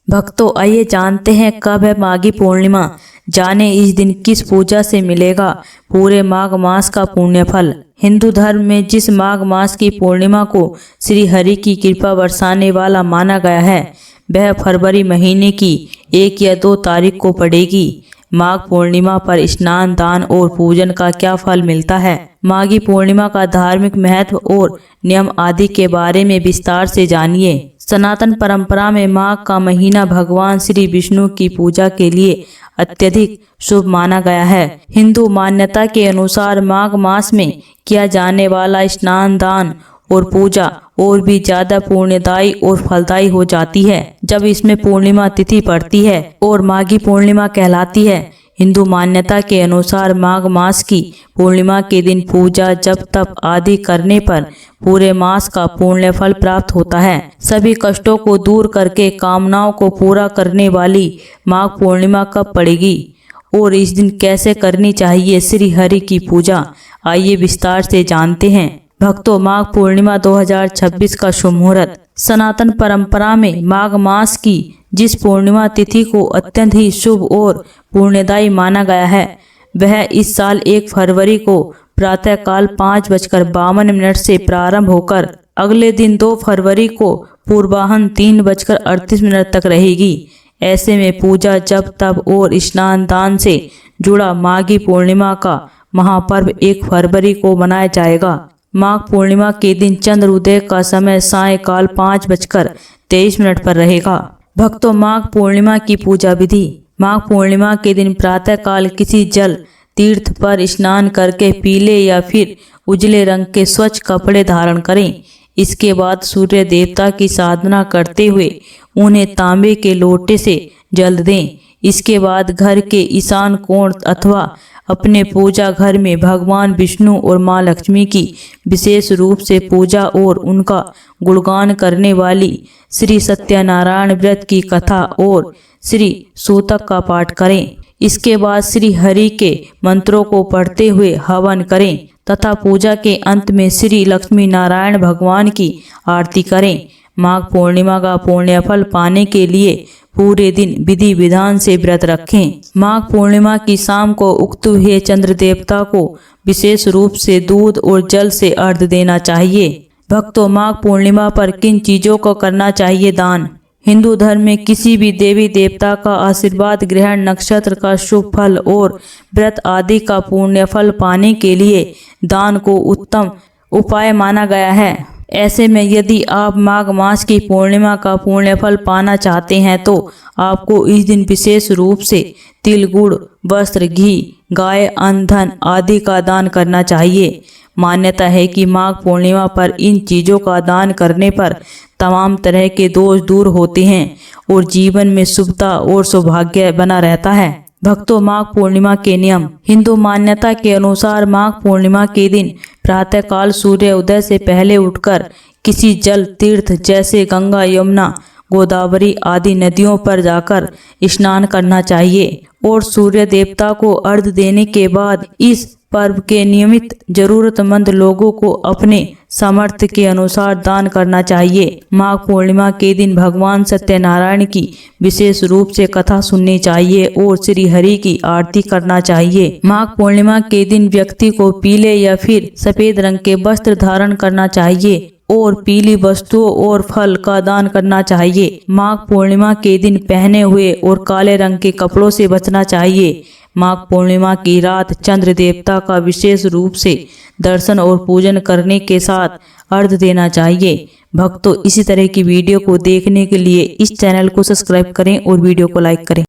भक्तों आइए जानते हैं कब है माघी पूर्णिमा। जाने इस दिन किस पूजा से मिलेगा पूरे माघ मास का पुण्य फल। हिंदू धर्म में जिस माघ मास की पूर्णिमा को श्री हरि की कृपा बरसाने वाला माना गया है वह फरवरी महीने की 1 या 2 तारीख को पड़ेगी। माघ पूर्णिमा पर स्नान, दान और पूजन का क्या फल मिलता है, माघी पूर्णिमा का धार्मिक महत्व और नियम आदि के बारे में विस्तार से जानिए। सनातन परंपरा में माघ का महीना भगवान श्री विष्णु की पूजा के लिए अत्यधिक शुभ माना गया है। हिंदू मान्यता के अनुसार माघ मास में किया जाने वाला स्नान, दान और पूजा और भी ज्यादा पुण्यदायी और फलदायी हो जाती है जब इसमें पूर्णिमा तिथि पड़ती है और माघी पूर्णिमा कहलाती है। हिंदू मान्यता के अनुसार माघ मास की पूर्णिमा के दिन पूजा, जप, तप आदि करने पर पूरे मास का पुण्य फल प्राप्त होता है। सभी कष्टों को दूर करके कामनाओं को पूरा करने वाली माघ पूर्णिमा कब पड़ेगी और इस दिन कैसे करनी चाहिए श्री हरि की पूजा, आइए विस्तार से जानते हैं। भक्तों, माघ पूर्णिमा 2026 का शुभ मुहूर्त। सनातन परंपरा में माघ मास की जिस पूर्णिमा तिथि को अत्यंत ही शुभ और पुण्यदायी माना गया है वह इस साल 1 फरवरी को प्रातःकाल 5:52 से प्रारंभ होकर अगले दिन 2 फरवरी को पूर्वाह्न 3:38 तक रहेगी। ऐसे में पूजा, जप, तप और स्नान, दान से जुड़ा माघी पूर्णिमा का महापर्व 1 फरवरी को मनाया जाएगा। माघ पूर्णिमा के दिन चंद्र उदय का समय सायंकाल 5:23 पर रहेगा। भक्तों, माघ पूर्णिमा की पूजा विधि। माघ पूर्णिमा के दिन प्रातःकाल किसी जल तीर्थ पर स्नान करके पीले या फिर उजले रंग के स्वच्छ कपड़े धारण करें। इसके बाद सूर्य देवता की साधना करते हुए उन्हें तांबे के लोटे से जल दें। इसके बाद घर के ईशान कोण अथवा अपने पूजा घर में भगवान विष्णु और मां लक्ष्मी की विशेष रूप से पूजा और उनका गुणगान करने वाली श्री सत्यनारायण व्रत की कथा और श्री सूतक का पाठ करें। इसके बाद श्री हरि के मंत्रों को पढ़ते हुए हवन करें तथा पूजा के अंत में श्री लक्ष्मी नारायण भगवान की आरती करें। माघ पूर्णिमा का पुण्य फल पाने के लिए पूरे दिन विधि विधान से व्रत रखें। माघ पूर्णिमा की शाम को उगते हुए चंद्र देवता को विशेष रूप से दूध और जल से अर्घ्य देना चाहिए। भक्तों, माघ पूर्णिमा पर किन चीजों को करना चाहिए दान। हिंदू धर्म में किसी भी देवी देवता का आशीर्वाद ग्रहण, नक्षत्र का शुभ फल और व्रत आदि का पुण्य फल पाने के लिए दान को उत्तम उपाय माना गया है। ऐसे में यदि आप माघ मास की पूर्णिमा का पुण्य फल पाना चाहते हैं तो आपको इस दिन विशेष रूप से तिल, गुड़, वस्त्र, घी, गाय, अन्न, धन आदि का दान करना चाहिए। मान्यता है कि माघ पूर्णिमा पर इन चीजों का दान करने पर तमाम तरह के दोष दूर होते हैं और जीवन में शुभता और सौभाग्य बना रहता है। भक्तों, माघ पूर्णिमा के नियम। हिंदू मान्यता के अनुसार माघ पूर्णिमा के दिन प्रातःकाल सूर्य उदय से पहले उठकर किसी जल तीर्थ जैसे गंगा, यमुना, गोदावरी आदि नदियों पर जाकर स्नान करना चाहिए और सूर्य देवता को अर्घ्य देने के बाद इस पर्व के नियमित जरूरतमंद लोगों को अपने सामर्थ्य के अनुसार दान करना चाहिए। माघ पूर्णिमा के दिन भगवान सत्यनारायण की विशेष रूप से कथा सुननी चाहिए और श्री हरि की आरती करना चाहिए। माघ पूर्णिमा के दिन व्यक्ति को पीले या फिर सफेद रंग के वस्त्र धारण करना चाहिए और पीली वस्तुओं और फल का दान करना चाहिए। माघ पूर्णिमा के दिन पहने हुए और काले रंग के कपड़ों से बचना चाहिए। माघ पूर्णिमा की रात चंद्र देवता का विशेष रूप से दर्शन और पूजन करने के साथ अर्घ्य देना चाहिए। भक्तों, इसी तरह की वीडियो को देखने के लिए इस चैनल को सब्सक्राइब करें और वीडियो को लाइक करें।